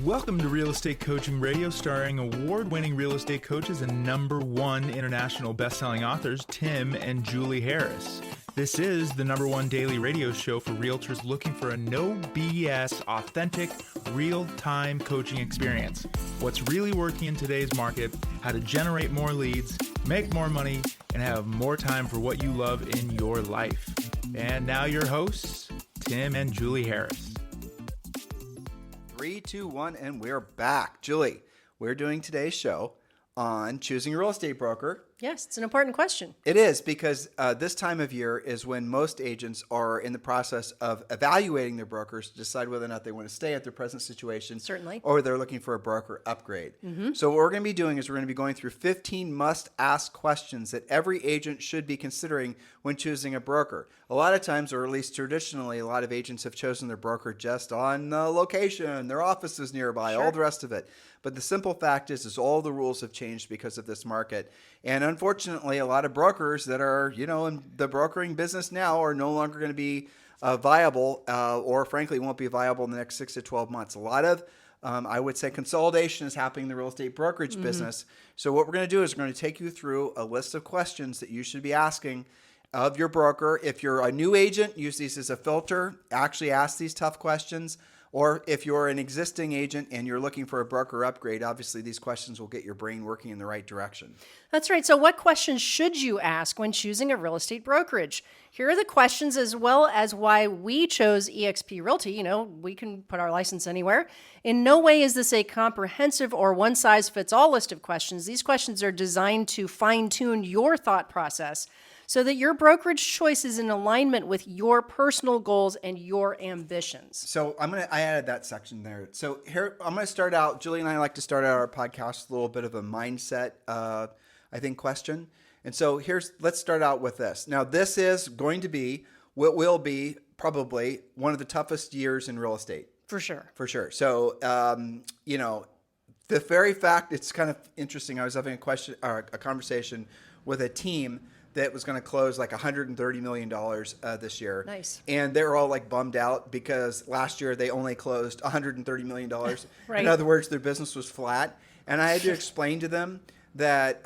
Welcome to Real Estate Coaching Radio, starring award-winning real estate coaches and #1 international best-selling authors, Tim and Julie Harris. This is the #1 daily radio show for realtors looking for a no BS, authentic, real-time coaching experience. What's really working in today's market, how to generate more leads, make more money, and have more time for what you love in your life. And now your hosts, Tim and Julie Harris. 3, 2, 1, and we're back. Julie, we're doing today's show on choosing a real estate broker. Yes, it's an important question. It is, because this time of year is when most agents are in the process of evaluating their brokers to decide whether or not they want to stay at their present situation. Certainly. Or they're looking for a broker upgrade. So what we're going to be doing is we're going to be going through 15 must-ask questions that every agent should be considering when choosing a broker. A lot of times, or at least traditionally, a lot of agents have chosen their broker just on the location, their office is nearby, all the rest of it. But the simple fact is all the rules have changed because of this market. And unfortunately, a lot of brokers that are, in the brokering business now are no longer going to be viable or frankly won't be viable in the next 6 to 12 months. A lot of, I would say, consolidation is happening in the real estate brokerage business. So what we're going to do is we're going to take you through a list of questions that you should be asking of your broker. If you're a new agent, use these as a filter. Actually ask these tough questions. Or if you're an existing agent and you're looking for a broker upgrade, obviously these questions will get your brain working in the right direction. That's right. So what questions should you ask when choosing a real estate brokerage? Here are the questions, as well as why we chose EXP Realty. We can put our license anywhere. In no way is this a comprehensive or one-size-fits-all list of questions. These questions are designed to fine-tune your thought process so that your brokerage choice is in alignment with your personal goals and your ambitions. So I added that section there. So here, I'm going to start out, Julie and I like to start out our podcast with a little bit of a mindset, question. And so let's start out with this. Now, this is going to be what will be probably one of the toughest years in real estate. For sure. For sure. So, the very fact, it's kind of interesting. I was having a conversation with a team that was going to close like $130 million this year. Nice. And they're all like bummed out because last year they only closed $130 million. Right. In other words, their business was flat. And I had to explain to them that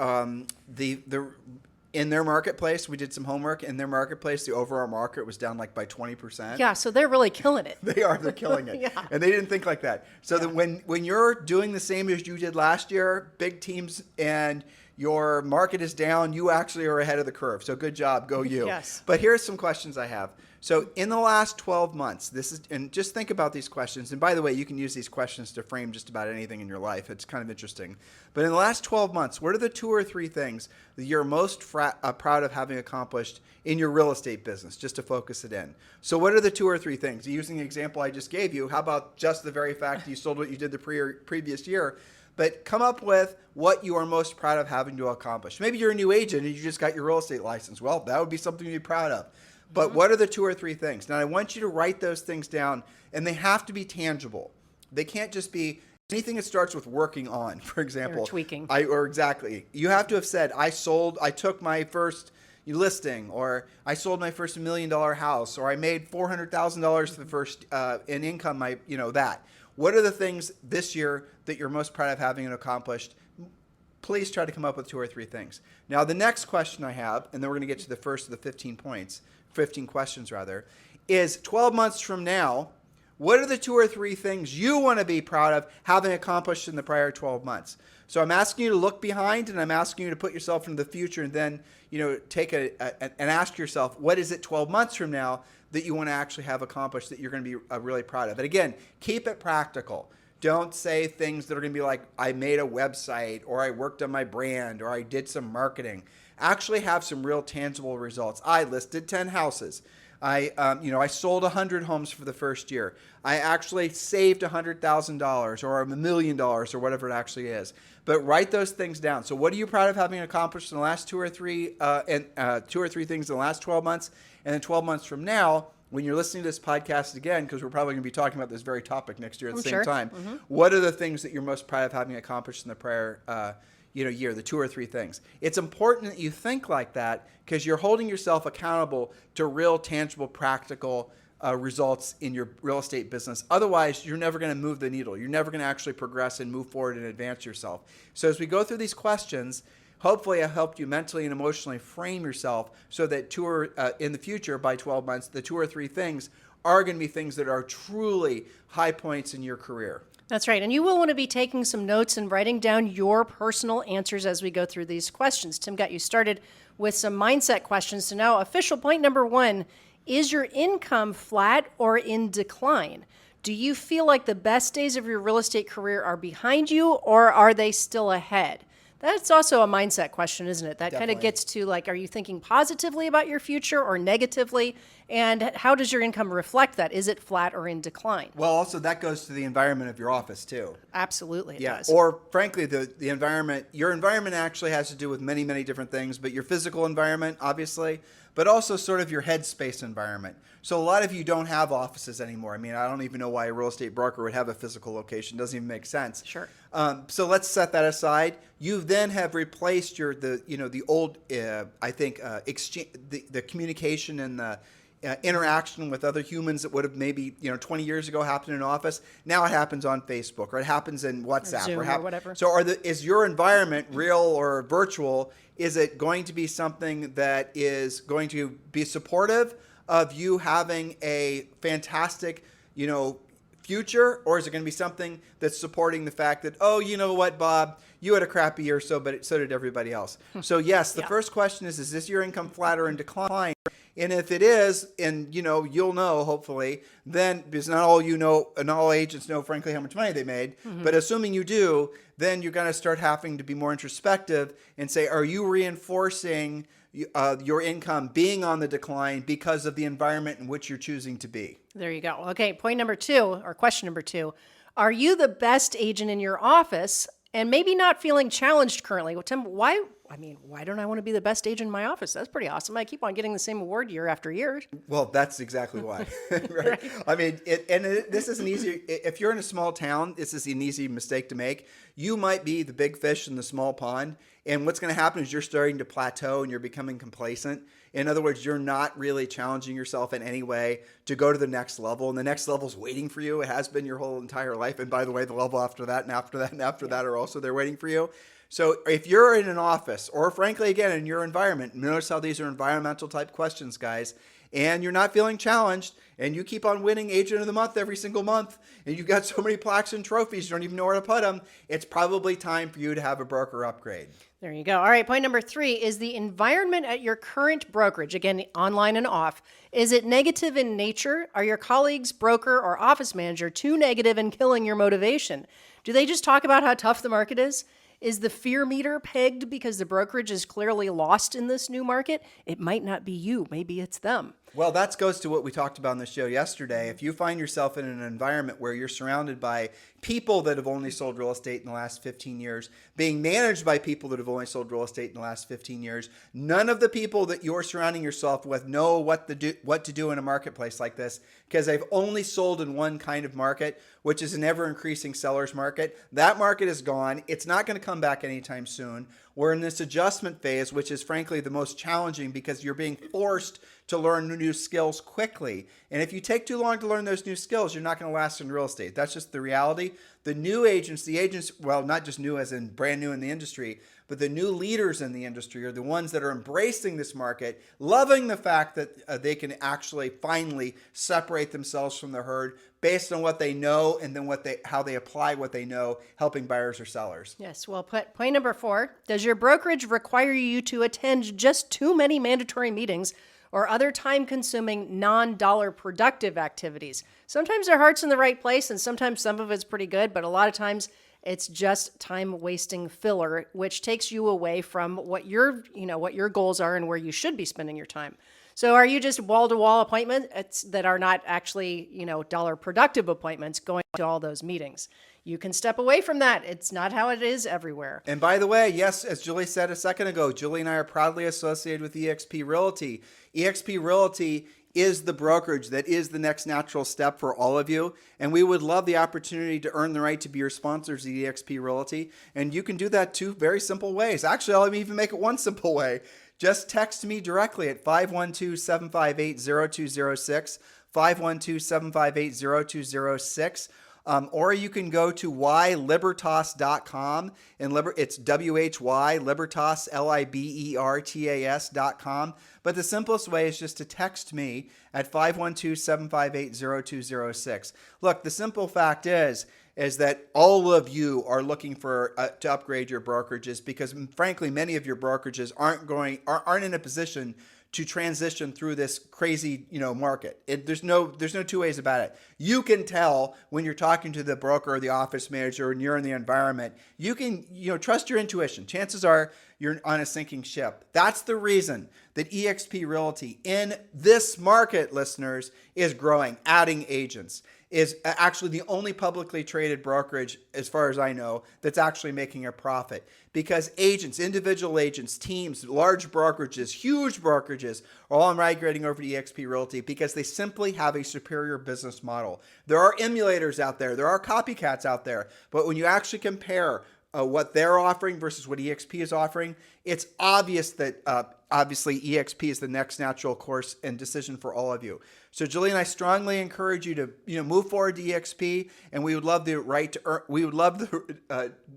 in their marketplace, we did some homework. In their marketplace, the overall market was down like by 20%. Yeah, so they're really killing it. They're killing it. Yeah. And they didn't think like that. So that when you're doing the same as you did last year, big teams, and your market is down, you actually are ahead of the curve. So good job, go you. Yes. But here's some questions I have. So in the last 12 months, and just think about these questions. And by the way, you can use these questions to frame just about anything in your life. It's kind of interesting. But in the last 12 months, what are the 2 or 3 things that you're most proud of having accomplished in your real estate business, just to focus it in? So what are the 2 or 3 things? Using the example I just gave you, how about just the very fact that you sold what you did the previous year? But come up with what you are most proud of having to accomplish. Maybe you're a new agent and you just got your real estate license. Well, that would be something to be proud of. But what are the 2 or 3 things? Now, I want you to write those things down, and they have to be tangible. They can't just be anything that starts with working on, for example. Or tweaking. Exactly. You have to have said, I took my first listing, or I sold my first $1 million house, or I made $400,000 for the first in income, that. What are the things this year that you're most proud of having accomplished? Please try to come up with 2 or 3 things. Now, the next question I have, and then we're going to get to the first of the 15 questions, is 12 months from now, what are the 2 or 3 things you want to be proud of having accomplished in the prior 12 months? So I'm asking you to look behind, and I'm asking you to put yourself into the future, and then take and ask yourself, what is it 12 months from now that you want to actually have accomplished that you're going to be really proud of? And again, keep it practical. Don't say things that are going to be like, I made a website, or I worked on my brand, or I did some marketing. Actually have some real tangible results. I listed 10 houses. I sold 100 homes for the first year. I actually saved $100,000 or $1 million or whatever it actually is. But write those things down. So what are you proud of having accomplished in the last 2 or 3 things in the last 12 months? And then 12 months from now, when you're listening to this podcast again, because we're probably going to be talking about this very topic next year at the same time, what are the things that you're most proud of having accomplished in the prior year, the 2 or 3 things? It's important that you think like that, because you're holding yourself accountable to real, tangible, practical results in your real estate business. Otherwise, you're never going to move the needle. You're never going to actually progress and move forward and advance yourself. So as we go through these questions, hopefully I helped you mentally and emotionally frame yourself so that in the future, by 12 months, the 2 or 3 things are going to be things that are truly high points in your career. That's right. And you will want to be taking some notes and writing down your personal answers as we go through these questions. Tim got you started with some mindset questions. So now, official point number 1, is your income flat or in decline? Do you feel like the best days of your real estate career are behind you, or are they still ahead? That's also a mindset question, isn't it? That kind of gets to, like, are you thinking positively about your future or negatively? And how does your income reflect that? Is it flat or in decline? Well, also that goes to the environment of your office too. Absolutely, it does. Or frankly, the environment, your environment actually has to do with many, many different things, but your physical environment, obviously, but also sort of your headspace environment. So a lot of you don't have offices anymore. I mean, I don't even know why a real estate broker would have a physical location. It doesn't even make sense. Sure. So let's set that aside. You then have replaced the old, exchange, the communication and the interaction with other humans that would have maybe 20 years ago happened in an office. Now it happens on Facebook, or it happens in WhatsApp, or Zoom or whatever. So is your environment real or virtual? Is it going to be something that is going to be supportive of you having a fantastic, future, or is it going to be something that's supporting the fact that, oh, you know what, Bob, you had a crappy year, so did everybody else. So yes, the first question is this your income flat or in decline? And if it is, and you'll know hopefully, then because not all agents know, frankly, how much money they made. But assuming you do, then you're going to start having to be more introspective and say, are you reinforcing your income being on the decline because of the environment in which you're choosing to be? There you go. Okay, point number 2, or question number 2, are you the best agent in your office and maybe not feeling challenged currently? Well, Tim, why don't I want to be the best agent in my office? That's pretty awesome. I keep on getting the same award year after year. Well, that's exactly why. Right? I mean, this is an easy, if you're in a small town, this is an easy mistake to make. You might be the big fish in the small pond. And what's going to happen is you're starting to plateau and you're becoming complacent. In other words, you're not really challenging yourself in any way to go to the next level. And the next level is waiting for you. It has been your whole entire life. And by the way, the level after that and after that and after that are also there waiting for you. So if you're in an office, or frankly, again, in your environment, notice how these are environmental type questions, guys, and you're not feeling challenged, and you keep on winning Agent of the Month every single month, and you've got so many plaques and trophies, you don't even know where to put them, it's probably time for you to have a broker upgrade. There you go. All right, point number 3, is the environment at your current brokerage, again, online and off, is it negative in nature? Are your colleagues, broker, or office manager too negative and killing your motivation? Do they just talk about how tough the market is? Is the fear meter pegged because the brokerage is clearly lost in this new market? It might not be you. Maybe it's them. Well, that goes to what we talked about on the show yesterday. If you find yourself in an environment where you're surrounded by people that have only sold real estate in the last 15 years, being managed by people that have only sold real estate in the last 15 years, none of the people that you're surrounding yourself with know what to do in a marketplace like this, because they've only sold in one kind of market, which is an ever-increasing seller's market. That market is gone. It's not going to come back anytime soon. We're in this adjustment phase, which is frankly the most challenging because you're being forced to learn new skills quickly. And if you take too long to learn those new skills, you're not going to last in real estate. That's just the reality. The new agents, well, not just new as in brand new in the industry, but the new leaders in the industry are the ones that are embracing this market, loving the fact that they can actually finally separate themselves from the herd based on what they know and then how they apply what they know, helping buyers or sellers. Yes, well put. Point number 4, does your brokerage require you to attend just too many mandatory meetings or other time-consuming, non-dollar productive activities? Sometimes their heart's in the right place, and sometimes some of it's pretty good, but a lot of times it's just time-wasting filler, which takes you away from what your goals are and where you should be spending your time. So are you just wall-to-wall appointments that are not actually, dollar productive appointments going to all those meetings? You can step away from that. It's not how it is everywhere. And by the way, yes, as Julie said a second ago, Julie and I are proudly associated with EXP Realty. EXP Realty is the brokerage that is the next natural step for all of you. And we would love the opportunity to earn the right to be your sponsors at EXP Realty. And you can do that 2 very simple ways. Actually, I'll even make it 1 simple way. Just text me directly at 512-758-0206. 512-758-0206. Or you can go to whylibertas.com, and it's W-H-Y, Libertas, Libertas.com. But the simplest way is just to text me at 512-758-0206. Look, the simple fact is that all of you are looking for to upgrade your brokerages because, frankly, many of your brokerages aren't in a position to transition through this crazy, market. There's no two ways about it. You can tell when you're talking to the broker or the office manager and you're in the environment. You can, trust your intuition. Chances are you're on a sinking ship. That's the reason that EXP Realty in this market, listeners, is growing, adding agents. Is actually the only publicly traded brokerage, as far as I know, that's actually making a profit. Because agents, individual agents, teams, large brokerages, huge brokerages are all migrating over to EXP Realty because they simply have a superior business model. There are emulators out there. There are copycats out there. But when you actually compare what they're offering versus what EXP is offering, it's obvious that obviously EXP is the next natural course and decision for all of you. So Julie and I strongly encourage you to move forward to EXP, and we would love the right to earn, we would love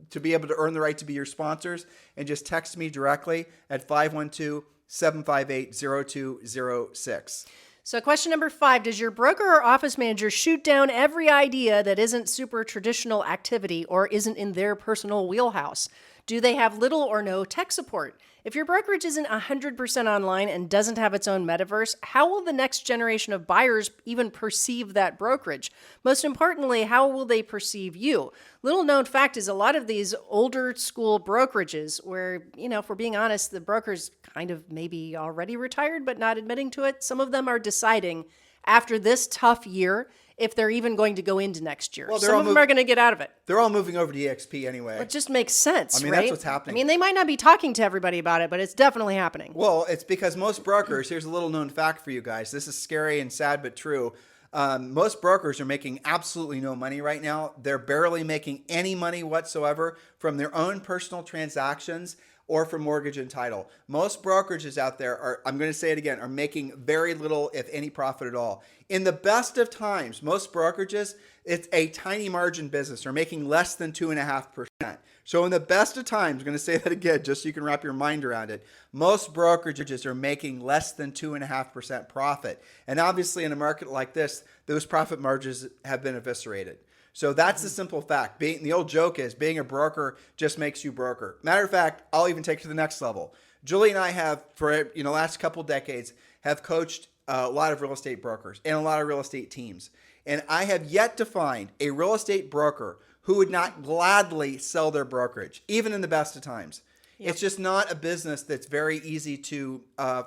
to be able to earn the right to be your sponsors. And just text me directly at 512-758-0206. So question number 5, does your broker or office manager shoot down every idea that isn't super traditional activity or isn't in their personal wheelhouse? Do they have little or no tech support? If your brokerage isn't 100% online and doesn't have its own metaverse, how will the next generation of buyers even perceive that brokerage? Most importantly, how will they perceive you? Little known fact is a lot of these older school brokerages where, if we're being honest, the broker's kind of maybe already retired but not admitting to it. Some of them are deciding after this tough year if they're even going to go into next year. Well, some of them are going to get out of it. They're all moving over to EXP anyway. It just makes sense, right? That's what's happening. They might not be talking to everybody about it, but it's definitely happening. Well, it's because most brokers, here's a little known fact for you guys. This is scary and sad, but true. Most brokers are making absolutely no money right now. They're barely making any money whatsoever from their own personal transactions or from mortgage and title. Most brokerages out there are, I'm going to say it again, are making very little, if any, profit at all. In the best of times, most brokerages, it's a tiny margin business, are making less than 2.5%. So in the best of times, I'm going to say that again, just so you can wrap your mind around it, most brokerages are making less than 2.5% profit. And obviously in a market like this, those profit margins have been eviscerated. So that's the simple fact. The old joke is being a broker just makes you broker. Matter of fact, I'll even take it to the next level. Julie and I have, for last couple decades, have coached a lot of real estate brokers and a lot of real estate teams. And I have yet to find a real estate broker who would not gladly sell their brokerage, even in the best of times. Yep. It's just not a business that's very easy to,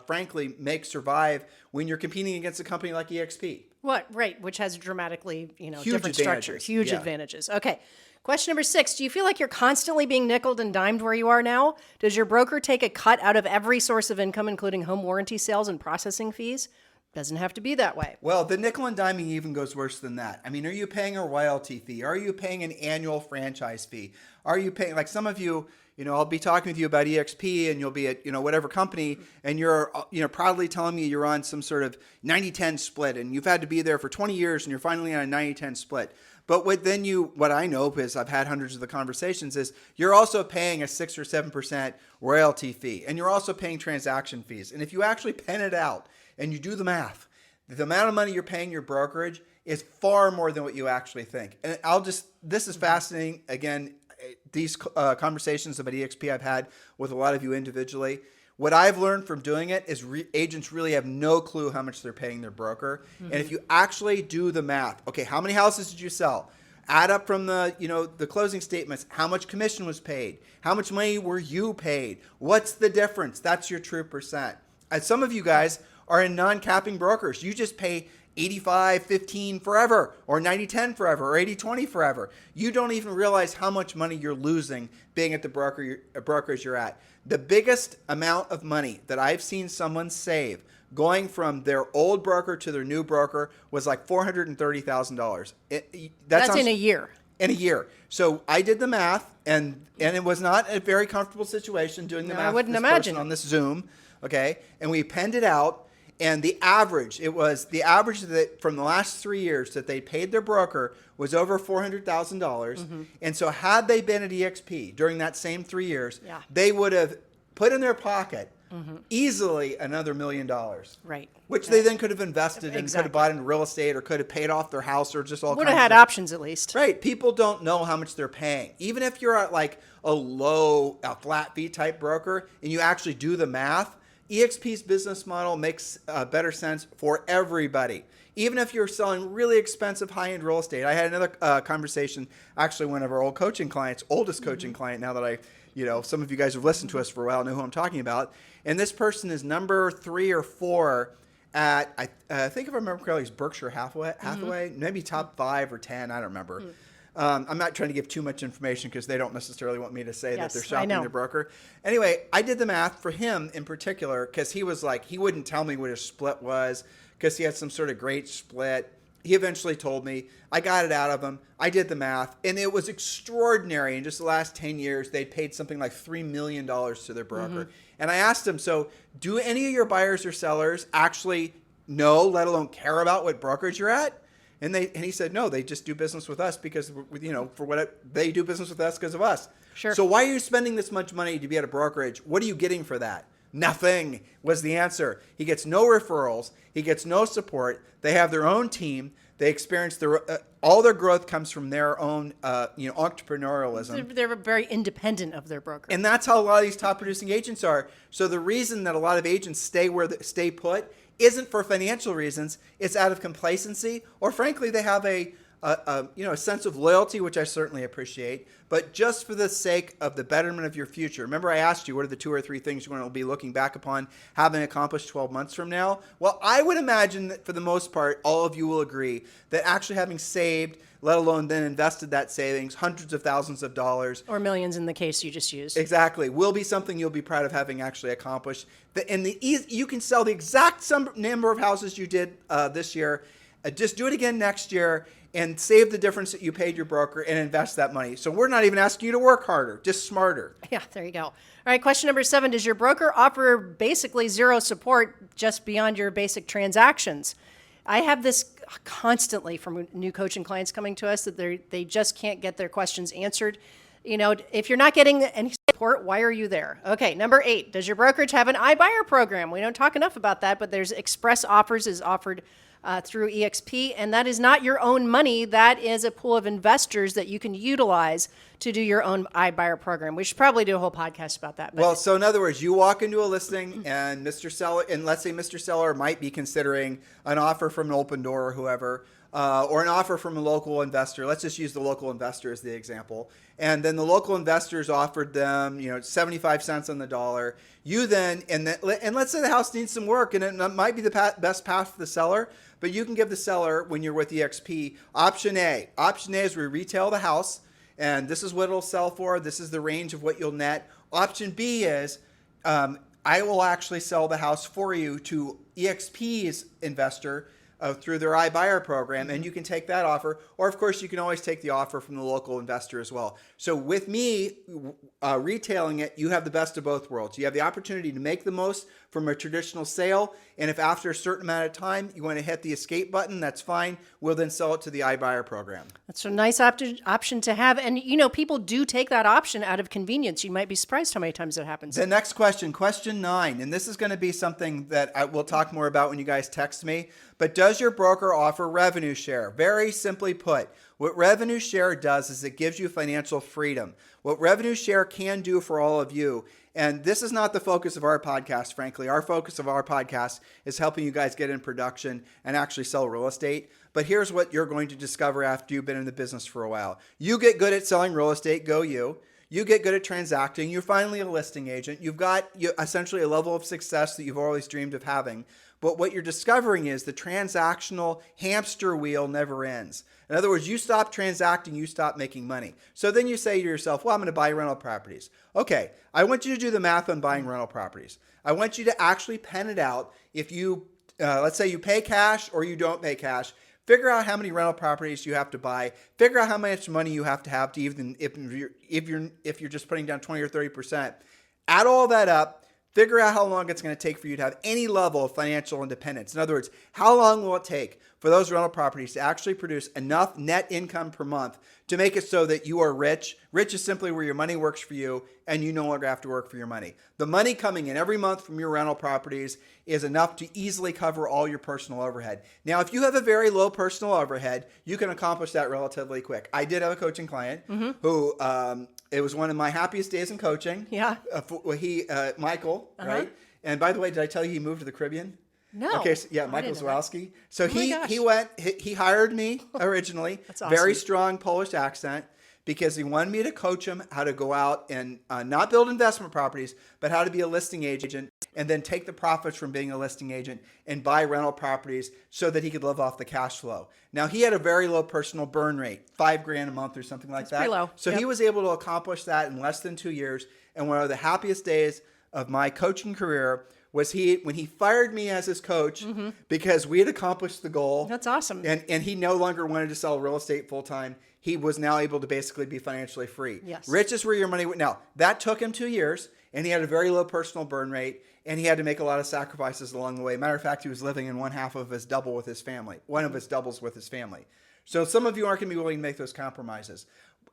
frankly, make survive when you're competing against a company like EXP. What? Right, which has dramatically, Huge different structures, huge advantages. Okay. Question number 6, do you feel like you're constantly being nickeled and dimed where you are now? Does your broker take a cut out of every source of income, including home warranty sales and processing fees? Doesn't have to be that way. Well, the nickel and diming even goes worse than that. Are you paying a royalty fee? Are you paying an annual franchise fee? Are you paying, like some of you, I'll be talking with you about EXP and you'll be at, whatever company and you're, proudly telling me you're on some sort of 90-10 split and you've had to be there for 20 years and you're finally on a 90-10 split. But what I know, because I've had hundreds of the conversations, is you're also paying a 6 or 7% royalty fee and you're also paying transaction fees. And if you actually pen it out and you do the math, the amount of money you're paying your brokerage is far more than what you actually think. And this is fascinating. Again, these conversations about EXP I've had with a lot of you individually. What I've learned from doing it is agents really have no clue how much they're paying their broker. Mm-hmm. And if you actually do the math, okay, how many houses did you sell? Add up from the closing statements, how much commission was paid? How much money were you paid? What's the difference? That's your true percent. And some of you guys are in non-capping brokers. You just pay 85-15 forever, or 90-10 forever, or 80-20 forever. You don't even realize how much money you're losing being at the brokerage you're at. The biggest amount of money that I've seen someone save going from their old broker to their new broker was like $430,000. That's in a year. In a year. So I did the math, and it was not a very comfortable situation doing the math. I wouldn't imagine on this Zoom. Okay, and we penned it out. And the average that from the last 3 years that they paid their broker was over $400,000. And so had they been at EXP during that same 3 years, they would have put in their pocket easily another $1 million. Right. Which they then could have invested and could have bought into real estate or could have paid off their house or just all would kinds have had of options at least. Right. People don't know how much they're paying. Even if you're at like a flat fee type broker and you actually do the math, EXP's business model makes better sense for everybody. Even if you're selling really expensive high-end real estate. I had another conversation, actually one of our old coaching clients, oldest coaching client, now that some of you guys have listened to us for a while, know who I'm talking about. And this person is number 3 or 4 at, I think if I remember correctly, it's Berkshire Hathaway, maybe top 5 or 10, I don't remember. I'm not trying to give too much information because they don't necessarily want me to say that they're shopping their broker. Anyway, I did the math for him in particular because he was like, he wouldn't tell me what his split was because he had some sort of great split. He eventually told me. I got it out of him. I did the math, and it was extraordinary. In just the last 10 years, they paid something like $3 million to their broker. And I asked him, so do any of your buyers or sellers actually know, let alone care about what brokerage you're at? And he said, no, they just do business with us because, they do business with us because of us. Sure. So why are you spending this much money to be at a brokerage? What are you getting for that? Nothing was the answer. He gets no referrals. He gets no support. They have their own team. They experience all their growth comes from their own, entrepreneurialism. They're very independent of their broker. And that's how a lot of these top producing agents are. So the reason that a lot of agents stay put isn't for financial reasons. It's out of complacency, or frankly, they have a sense of loyalty, which I certainly appreciate, but just for the sake of the betterment of your future. Remember, I asked you, what are the 2 or 3 things you're going to be looking back upon having accomplished 12 months from now? Well, I would imagine that for the most part, all of you will agree that actually having saved, let alone then invested that savings, hundreds of thousands of dollars. Or millions in the case you just used. Exactly. Will be something you'll be proud of having actually accomplished. You can sell the exact number of houses you did this year. Just do it again next year and save the difference that you paid your broker and invest that money. So we're not even asking you to work harder, just smarter. Yeah, there you go. All right, question number 7. Does your broker offer basically zero support just beyond your basic transactions? I have this constantly from new coaching clients coming to us that they just can't get their questions answered. If you're not getting any support, why are you there? Okay, number 8. Does your brokerage have an iBuyer program? We don't talk enough about that, but there's express offers is offered through EXP, and that is not your own money. That is a pool of investors that you can utilize to do your own iBuyer program. We should probably do a whole podcast about that. Well, so in other words, you walk into a listing and let's say Mr. Seller might be considering an offer from an Open Door or whoever, or an offer from a local investor. Let's just use the local investor as the example. And then the local investors offered them, 75 cents on the dollar. You then, and let's say the house needs some work, and it might be the best path for the seller, but you can give the seller, when you're with EXP, option A. Option A is we retail the house, and this is what it'll sell for. This is the range of what you'll net. Option B is I will actually sell the house for you to EXP's investor through their iBuyer program, and you can take that offer. Or, of course, you can always take the offer from the local investor as well. So with me retailing it, you have the best of both worlds. You have the opportunity to make the most from a traditional sale, and if after a certain amount of time you want to hit the escape button, that's fine. We'll then sell it to the iBuyer program. That's a nice option to have. And, people do take that option out of convenience. You might be surprised how many times it happens. The next question 9, and this is going to be something that I will talk more about when you guys text me, but does your broker offer revenue share? Very simply put, what revenue share does is it gives you financial freedom. What revenue share can do for all of you, and this is not the focus of our podcast, frankly. Our focus of our podcast is helping you guys get in production and actually sell real estate. But here's what you're going to discover after you've been in the business for a while. You get good at selling real estate, go you. You get good at transacting. You're finally a listing agent. You've got essentially a level of success that you've always dreamed of having. But what you're discovering is the transactional hamster wheel never ends. In other words, you stop transacting, you stop making money. So then you say to yourself, well, I'm going to buy rental properties. Okay, I want you to do the math on buying rental properties. I want you to actually pen it out. If you, let's say you pay cash or you don't pay cash, figure out how many rental properties you have to buy. Figure out how much money you have to even if you're just putting down 20 or 30%. Add all that up. Figure out how long it's going to take for you to have any level of financial independence. In other words, how long will it take for those rental properties to actually produce enough net income per month to make it so that you are rich? Rich is simply where your money works for you and you no longer have to work for your money. The money coming in every month from your rental properties is enough to easily cover all your personal overhead. Now, if you have a very low personal overhead, you can accomplish that relatively quick. I did have a coaching client who, it was one of my happiest days in coaching. Yeah. Michael, right? And by the way, did I tell you he moved to the Caribbean? No. Okay, so yeah, Michael Zawalski. So he hired me originally. That's awesome. Very strong Polish accent, because he wanted me to coach him how to go out and not build investment properties, but how to be a listing agent and then take the profits from being a listing agent and buy rental properties so that he could live off the cash flow. Now, he had a very low personal burn rate, $5,000 a month or something like that. Pretty low. So he was able to accomplish that in less than 2 years. And one of the happiest days of my coaching career was when he fired me as his coach because we had accomplished the goal. That's awesome. And he no longer wanted to sell real estate full time. He was now able to basically be financially free. Yes. Rich is where your money went. Now, that took him 2 years, and he had a very low personal burn rate, and he had to make a lot of sacrifices along the way. Matter of fact, he was living in one of his doubles with his family. So some of you aren't going to be willing to make those compromises.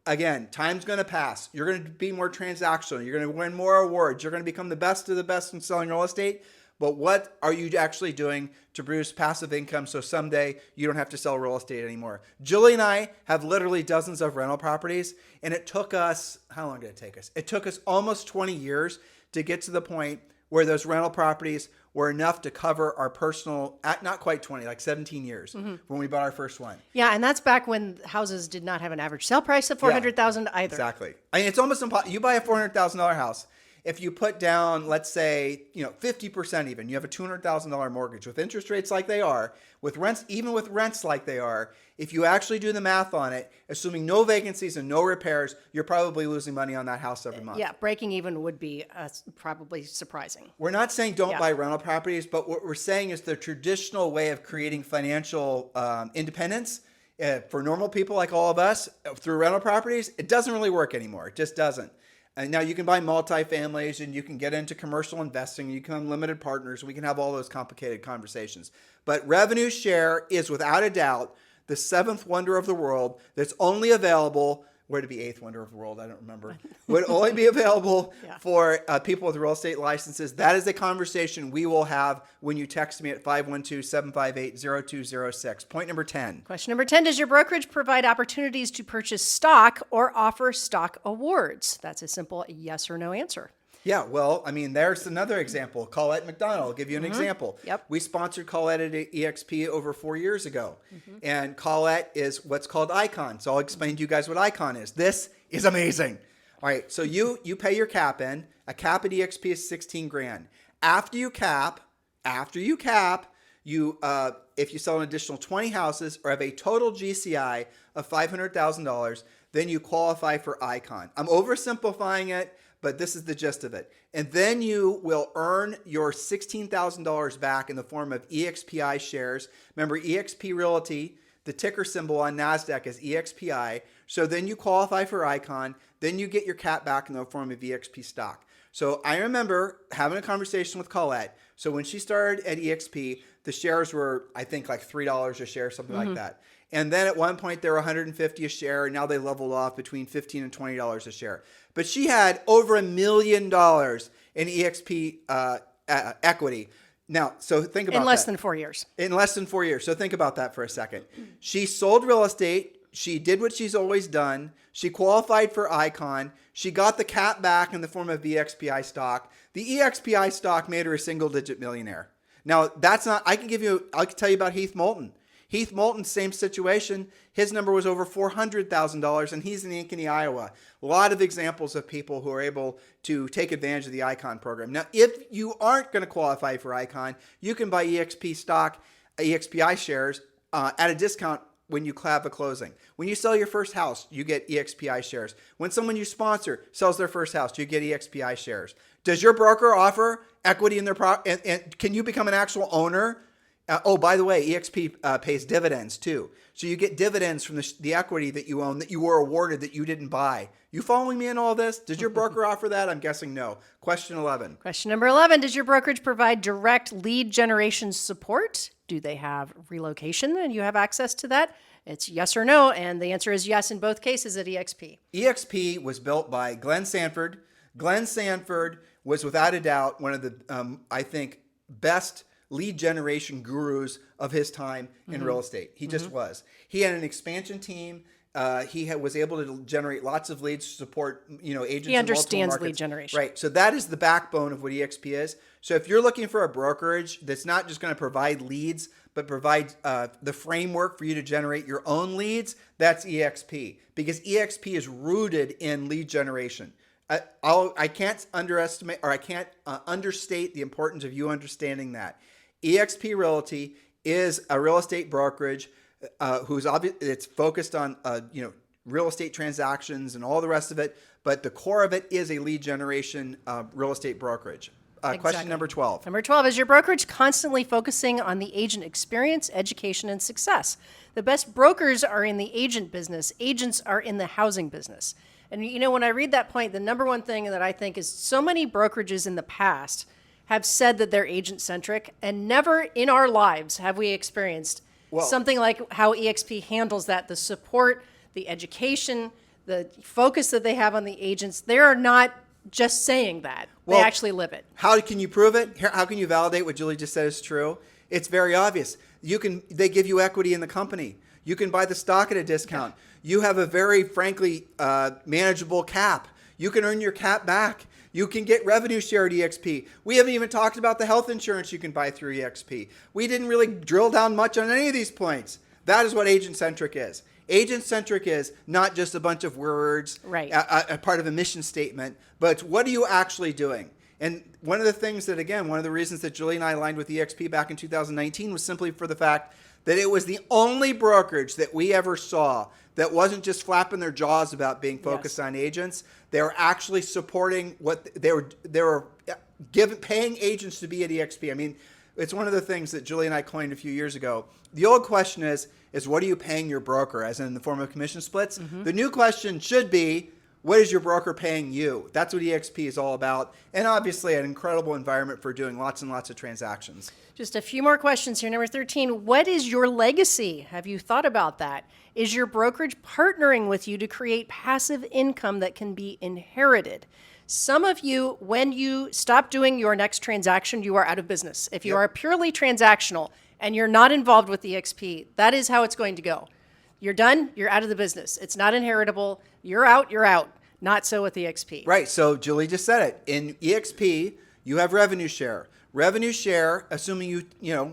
Again, time's going to pass. You're going to be more transactional. You're going to win more awards. You're going to become the best of the best in selling real estate. But what are you actually doing to produce passive income so someday you don't have to sell real estate anymore? Julie and I have literally dozens of rental properties, and it took us, how long did it take us? It took us almost 20 years to get to the point where those rental properties were enough to cover our personal, not quite 20, like 17 years when we bought our first one. Yeah, and that's back when houses did not have an average sale price of $400,000 either. Exactly. I mean, it's almost impossible. You buy a $400,000 house. If you put down, let's say, 50% even, you have a $200,000 mortgage with interest rates like they are, with rents, even with rents like they are, if you actually do the math on it, assuming no vacancies and no repairs, you're probably losing money on that house every month. Yeah, breaking even would be probably surprising. We're not saying don't buy rental properties, but what we're saying is the traditional way of creating financial independence for normal people like all of us through rental properties, it doesn't really work anymore. It just doesn't. And now you can buy multifamilies and you can get into commercial investing. You can have limited partners. We can have all those complicated conversations. But revenue share is without a doubt the seventh wonder of the world that's only available, where to be eighth wonder of the world, I don't remember, would only be available for people with real estate licenses. That is a conversation we will have when you text me at 512-758-0206. Point number 10. Question number 10, does your brokerage provide opportunities to purchase stock or offer stock awards? That's a simple yes or no answer. Yeah, well, I mean, there's another example. Colette McDonald, I'll give you an example. Yep. We sponsored Colette at EXP over 4 years ago. And Colette is what's called Icon. So I'll explain to you guys what Icon is. This is amazing. All right, so you pay your cap in. A cap at EXP is $16,000. After you cap, you if you sell an additional 20 houses or have a total GCI of $500,000, then you qualify for Icon. I'm oversimplifying it, but this is the gist of it. And then you will earn your $16,000 back in the form of EXPI shares. Remember, EXP Realty, the ticker symbol on NASDAQ is EXPI. So then you qualify for Icon. Then you get your cap back in the form of EXP stock. So I remember having a conversation with Colette. So when she started at EXP, the shares were, I think, like $3 a share, something like that. And then at one point they were $150 a share, and now they leveled off between $15 and $20 a share. But she had over $1 million in EXP equity. Now, so think about that. In less than 4 years. In less than 4 years. So think about that for a second. She sold real estate. She did what she's always done. She qualified for Icon. She got the cap back in the form of EXPI stock. The EXPI stock made her a single-digit millionaire. Now, that's not, I can tell you about Heath Moulton. Heath Moulton, same situation. His number was over $400,000, and he's in Ankeny, Iowa. A lot of examples of people who are able to take advantage of the Icon program. Now, if you aren't going to qualify for Icon, you can buy EXP stock, EXPI shares at a discount when you have a closing. When you sell your first house, you get EXPI shares. When someone you sponsor sells their first house, you get EXPI shares. Does your broker offer equity in their and can you become an actual owner Oh, by the way, EXP pays dividends too. So you get dividends from the equity that you own that you were awarded that you didn't buy. You following me in all this? Does your broker offer that? I'm guessing no. Question 11. Question number 11. Does your brokerage provide direct lead generation support? Do they have relocation and you have access to that? It's yes or no. And the answer is yes in both cases at EXP. EXP was built by Glenn Sanford. Glenn Sanford was without a doubt one of the, I think, best lead generation gurus of his time in real estate. He just was. He had an expansion team. He was able to generate lots of leads to support, agents. He in multiple understands markets. lead generation. Right. So that is the backbone of what EXP is. So if you're looking for a brokerage that's not just going to provide leads, but provide the framework for you to generate your own leads, that's EXP, because EXP is rooted in lead generation. I can't underestimate, or I can't understate the importance of you understanding that. EXP Realty is a real estate brokerage it's focused on real estate transactions and all the rest of it, but the core of it is a lead generation real estate brokerage. Question number 12. Number 12, is your brokerage constantly focusing on the agent experience, education, and success? The best brokers are in the agent business. Agents are in the housing business. And when I read that point, the number one thing that I think is so many brokerages in the past have said that they're agent-centric, and never in our lives have we experienced something like how EXP handles that, the support, the education, the focus that they have on the agents. They are not just saying that. They actually live it. How can you prove it? How can you validate what Julie just said is true? It's very obvious. They give you equity in the company. You can buy the stock at a discount. You have a very, frankly, manageable cap. You can earn your cap back. You can get revenue share at EXP. We haven't even talked about the health insurance you can buy through EXP. We didn't really drill down much on any of these points. That is what agent-centric is. Agent-centric is not just a bunch of words, right, a part of a mission statement, but what are you actually doing? And one of the things that, again, one of the reasons that Julie and I aligned with EXP back in 2019 was simply for the fact that it was the only brokerage that we ever saw that wasn't just flapping their jaws about being focused on agents. They were actually supporting what they were paying agents to be at EXP. I mean, it's one of the things that Julie and I coined a few years ago. The old question is what are you paying your broker, as in the form of commission splits? The new question should be, what is your broker paying you? That's what EXP is all about. And obviously an incredible environment for doing lots and lots of transactions. Just a few more questions here. Number 13, what is your legacy? Have you thought about that? Is your brokerage partnering with you to create passive income that can be inherited? Some of you, when you stop doing your next transaction, you are out of business. If you are purely transactional and you're not involved with EXP, that is how it's going to go. You're done, you're out of the business. It's not inheritable. You're out, you're out. Not so with EXP. Right. So Julie just said it. In EXP, you have revenue share. Revenue share, assuming you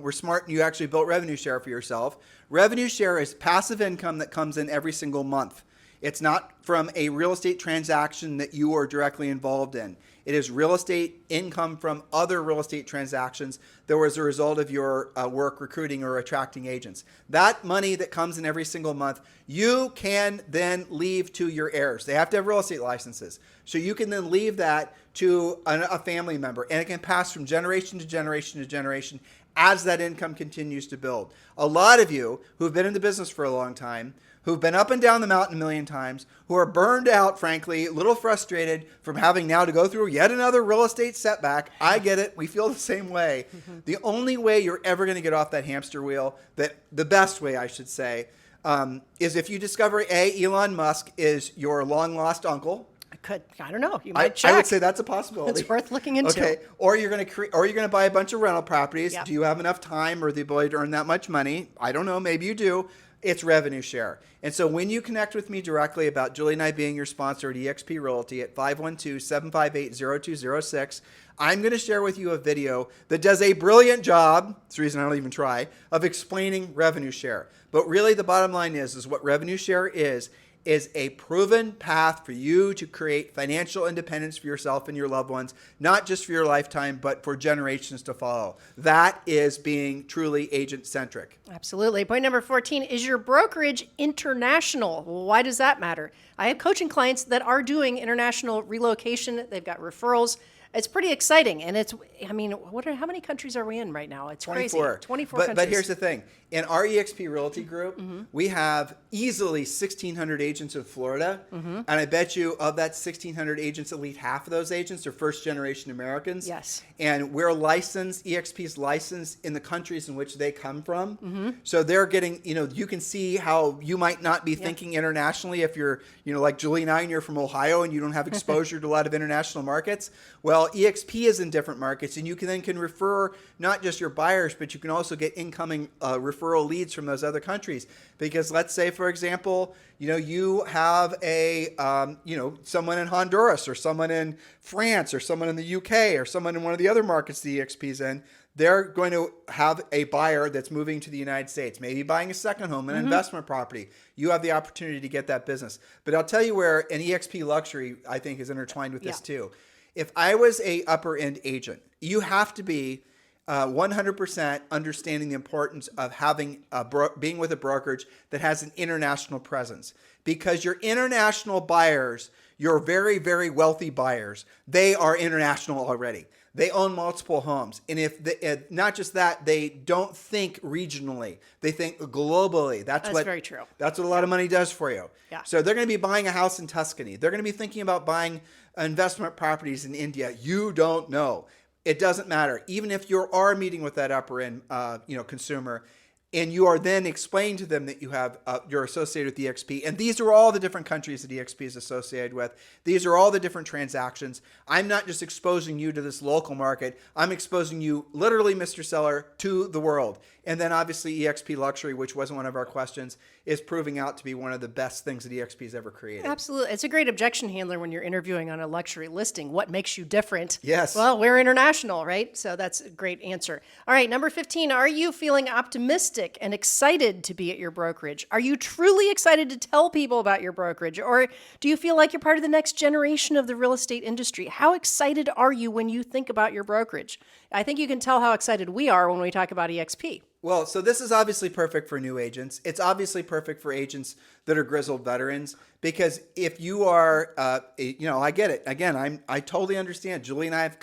were smart and you actually built revenue share for yourself. Revenue share is passive income that comes in every single month. It's not from a real estate transaction that you are directly involved in. It is real estate income from other real estate transactions that was a result of your work recruiting or attracting agents. That money that comes in every single month, you can then leave to your heirs. They have to have real estate licenses. So you can then leave that to a family member, and it can pass from generation to generation to generation as that income continues to build. A lot of you who've been in the business for a long time, who've been up and down the mountain a million times, who are burned out, frankly, a little frustrated from having now to go through yet another real estate setback. I get it. We feel the same way. The only way you're ever going to get off that hamster wheel, the best way, I should say, is if you discover Elon Musk is your long-lost uncle. I don't know. You might check. I would say that's a possibility. It's worth looking into. Okay. Or you're going to buy a bunch of rental properties. Yep. Do you have enough time or the ability to earn that much money? I don't know. Maybe you do. It's revenue share. And so when you connect with me directly about Julie and I being your sponsor at EXP Realty at 512-758-0206, I'm going to share with you a video that does a brilliant job, that's the reason I don't even try, of explaining revenue share. But really the bottom line is what revenue share is a proven path for you to create financial independence for yourself and your loved ones, not just for your lifetime, but for generations to follow. That is being truly agent-centric. Absolutely. Point number 14, is your brokerage international? Well, why does that matter? I have coaching clients that are doing international relocation. They've got referrals. It's pretty exciting. And how many countries are we in right now? It's 24. crazy. 24 but, countries. But here's the thing. In our EXP Realty group, we have easily 1,600 agents in Florida. And I bet you of that 1,600 agents, at least half of those agents are first-generation Americans. Yes. And we're licensed, EXP's licensed in the countries in which they come from. So they're getting, you can see how you might not be thinking internationally if you're, like Julie and I, and you're from Ohio and you don't have exposure to a lot of international markets. Well, EXP is in different markets, and you can refer not just your buyers, but you can also get incoming referral leads from those other countries. Because let's say, for example, you have a, someone in Honduras or someone in France or someone in the UK or someone in one of the other markets the EXP's in. They're going to have a buyer that's moving to the United States, maybe buying a second home, an investment property. You have the opportunity to get that business. But I'll tell you where an EXP Luxury, I think, is intertwined with this too. If I was a upper end agent, you have to be 100% understanding the importance of having being with a brokerage that has an international presence, because your international buyers, your very, very wealthy buyers, they are international already. They own multiple homes. And not just that, they don't think regionally. They think globally. That's very true. That's what a lot of money does for you. Yeah. So they're going to be buying a house in Tuscany. They're going to be thinking about buying investment properties in India. You don't know. It doesn't matter. Even if you are meeting with that upper end, consumer, and you are then explaining to them that you're associated with EXP, and these are all the different countries that EXP is associated with. These are all the different transactions. I'm not just exposing you to this local market. I'm exposing you, literally, Mr. Seller, to the world. And then obviously EXP Luxury, which wasn't one of our questions, is proving out to be one of the best things that EXP has ever created. Absolutely. It's a great objection handler when you're interviewing on a luxury listing. What makes you different? Yes. Well, we're international, right? So that's a great answer. All right, number 15, are you feeling optimistic and excited to be at your brokerage? Are you truly excited to tell people about your brokerage? Or do you feel like you're part of the next generation of the real estate industry? How excited are you when you think about your brokerage? I think you can tell how excited we are when we talk about EXP. Well, so this is obviously perfect for new agents. It's obviously perfect for agents that are grizzled veterans, because if you are, I get it. Again, I totally understand. Julie and I have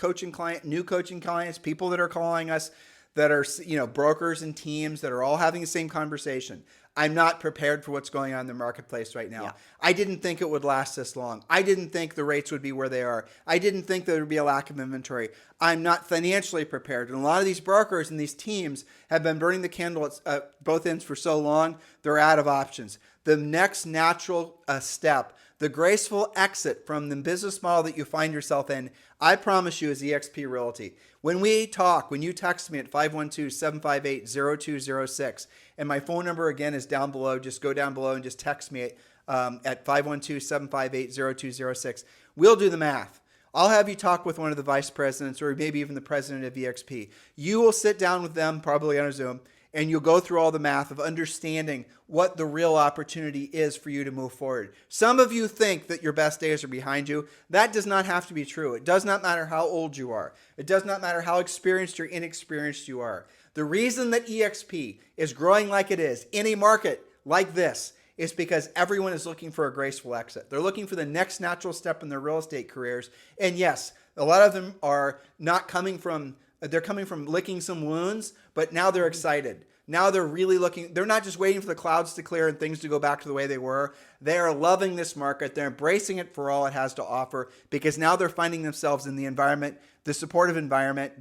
new coaching clients, people that are calling us that are, brokers and teams that are all having the same conversation. I'm not prepared for what's going on in the marketplace right now. Yeah. I didn't think it would last this long. I didn't think the rates would be where they are. I didn't think there would be a lack of inventory. I'm not financially prepared. And a lot of these brokers and these teams have been burning the candle at both ends for so long, they're out of options. The next natural step, the graceful exit from the business model that you find yourself in, I promise you, is EXP Realty. When we talk, when you text me at 512-758-0206, and my phone number again is down below, just go down below and just text me at 512-758-0206. We'll do the math. I'll have you talk with one of the vice presidents or maybe even the president of EXP. You will sit down with them, probably on a Zoom, and you'll go through all the math of understanding what the real opportunity is for you to move forward. Some of you think that your best days are behind you. That does not have to be true. It does not matter how old you are. It does not matter how experienced or inexperienced you are. The reason that EXP is growing like it is in a market like this is because everyone is looking for a graceful exit. They're looking for the next natural step in their real estate careers. And yes, a lot of them are not coming from, they're coming from licking some wounds, but now they're excited. Now they're really looking, they're not just waiting for the clouds to clear and things to go back to the way they were. They are loving this market. They're embracing it for all it has to offer, because now they're finding themselves in the environment, the supportive environment,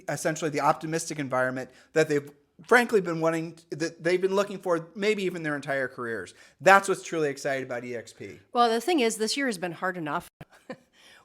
essentially the optimistic environment that they've frankly been they've been looking for maybe even their entire careers. That's what's truly exciting about EXP. Well, the thing is, this year has been hard enough.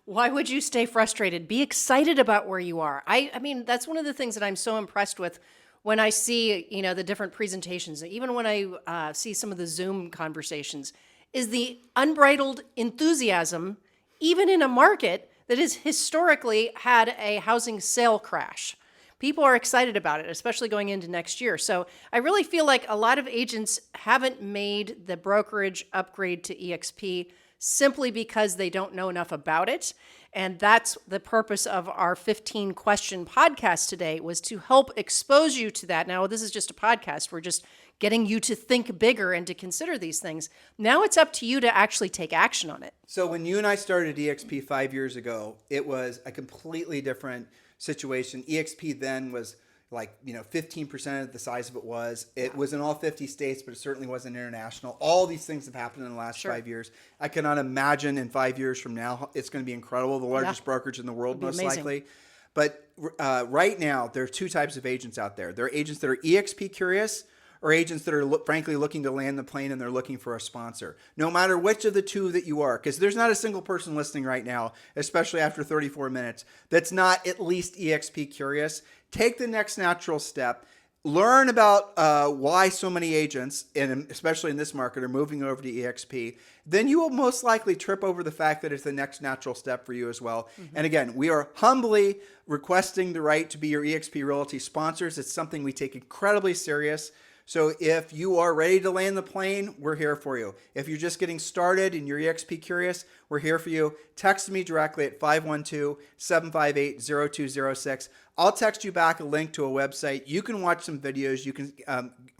Why would you stay frustrated? Be excited about where you are. I mean, that's one of the things that I'm so impressed with when I see, the different presentations, even when I see some of the Zoom conversations, is the unbridled enthusiasm, even in a market that has historically had a housing sale crash. People are excited about it, especially going into next year. So I really feel like a lot of agents haven't made the brokerage upgrade to EXP simply because they don't know enough about it. And that's the purpose of our 15 question podcast today, was to help expose you to that. Now, this is just a podcast. We're just getting you to think bigger and to consider these things. Now it's up to you to actually take action on it. So when you and I started EXP 5 years ago, it was a completely different situation. EXP then was like, 15% of the size of it was. It was in all 50 states, but it certainly wasn't international. All these things have happened in the last 5 years. I cannot imagine in 5 years from now, it's going to be incredible. The largest brokerage in the world, most likely. But right now, there are two types of agents out there. There are agents that are EXP curious, or agents that are frankly looking to land the plane and they're looking for a sponsor. No matter which of the two that you are, because there's not a single person listening right now, especially after 34 minutes, that's not at least EXP curious. Take the next natural step. Learn about why so many agents, and especially in this market, are moving over to EXP. Then you will most likely trip over the fact that it's the next natural step for you as well. And again, we are humbly requesting the right to be your EXP Realty sponsors. It's something we take incredibly serious. So if you are ready to land the plane, we're here for you. If you're just getting started and you're EXP curious, we're here for you. Text me directly at 512-758-0206. I'll text you back a link to a website. You can watch some videos. You can,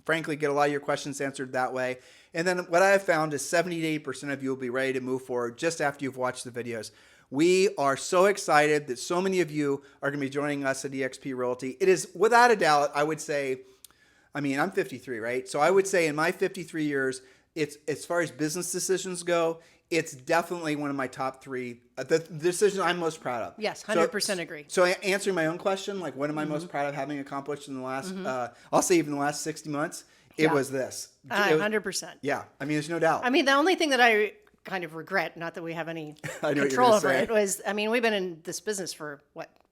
frankly, get a lot of your questions answered that way. And then what I have found is 70 to 80% of you will be ready to move forward just after you've watched the videos. We are so excited that so many of you are going to be joining us at EXP Realty. It is, without a doubt, I would say, I'm 53, right? So I would say in my 53 years, it's as far as business decisions go, it's definitely one of my top three, the decision I'm most proud of. Yes, 100% agree. So answering my own question, like what am I most proud of having accomplished in the last, I'll say even the last 60 months, it was this. 100%. Yeah, there's no doubt. The only thing that I kind of regret, not that we have any control over it, was, we've been in this business for,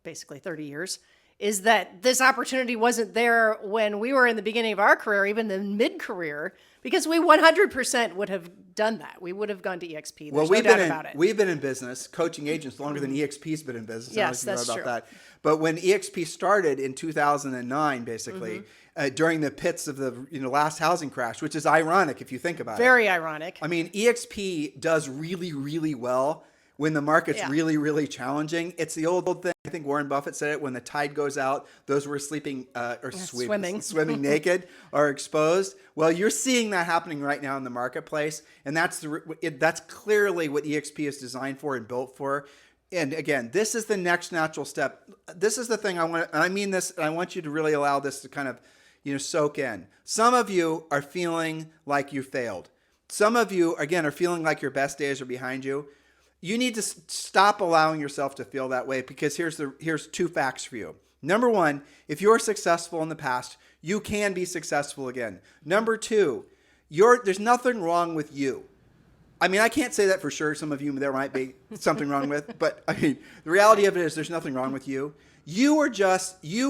basically 30 years, is that this opportunity wasn't there when we were in the beginning of our career, even the mid-career, because we 100% would have done that. We would have gone to EXP. There's no doubt about it. We've been in business, coaching agents longer than EXP's been in business. Yes, that's true. That. But when EXP started in 2009, basically, during the pits of the last housing crash, which is ironic if you think about it. Very ironic. EXP does really, really well when the market's really, really challenging. It's the old thing. I think Warren Buffett said it, when the tide goes out, those who are sleeping or swimming naked are exposed. Well, you're seeing that happening right now in the marketplace. And that's clearly what EXP is designed for and built for. And again, this is the next natural step. This is the thing I mean this, and I want you to really allow this to kind of, soak in. Some of you are feeling like you failed. Some of you, again, are feeling like your best days are behind you. You need to stop allowing yourself to feel that way, because here's two facts for you. Number one, if you're successful in the past, you can be successful again. Number two, there's nothing wrong with you. I can't say that for sure. Some of you there might be something wrong with, but the reality of it is there's nothing wrong with you. You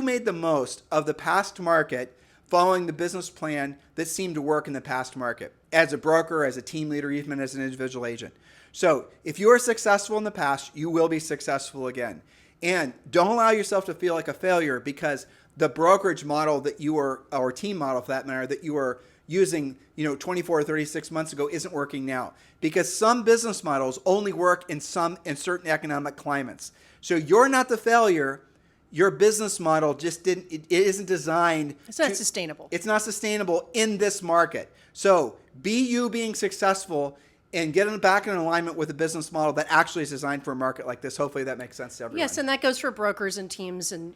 made the most of the past market following the business plan that seemed to work in the past market, as a broker, as a team leader, even as an individual agent. So if you are successful in the past, you will be successful again. And don't allow yourself to feel like a failure because the brokerage model that you were, or team model for that matter, that you were using 24 or 36 months ago isn't working now. Because some business models only work in certain economic climates. So you're not the failure. Your business model just it isn't designed. It's not sustainable. It's not sustainable in this market. So be you being successful and get back in alignment with a business model that actually is designed for a market like this. Hopefully that makes sense to everyone. Yes, and that goes for brokers and teams, and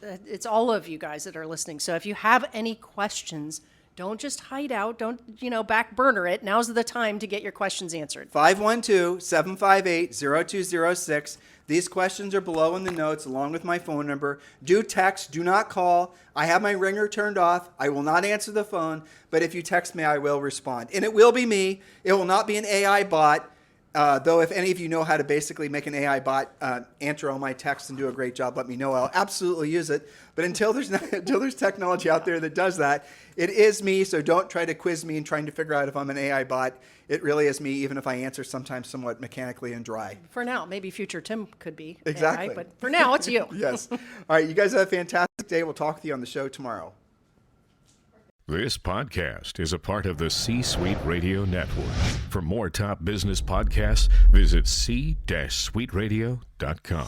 it's all of you guys that are listening. So if you have any questions, don't just hide out. Don't, back burner it. Now's the time to get your questions answered. 512-758-0206. These questions are below in the notes along with my phone number. Do text, do not call. I have my ringer turned off. I will not answer the phone, but if you text me, I will respond. And it will be me. It will not be an AI bot. Though if any of you know how to basically make an AI bot answer all my texts and do a great job, let me know. I'll absolutely use it. But until there's technology out there that does that, it is me. So don't try to quiz me and trying to figure out if I'm an AI bot. It really is me, even if I answer sometimes somewhat mechanically and dry. For now, maybe future Tim could be exactly AI, but for now, it's you. Yes. All right, you guys have a fantastic day. We'll talk with you on the show tomorrow. This podcast is a part of the C-Suite Radio Network. For more top business podcasts, visit c-suiteradio.com.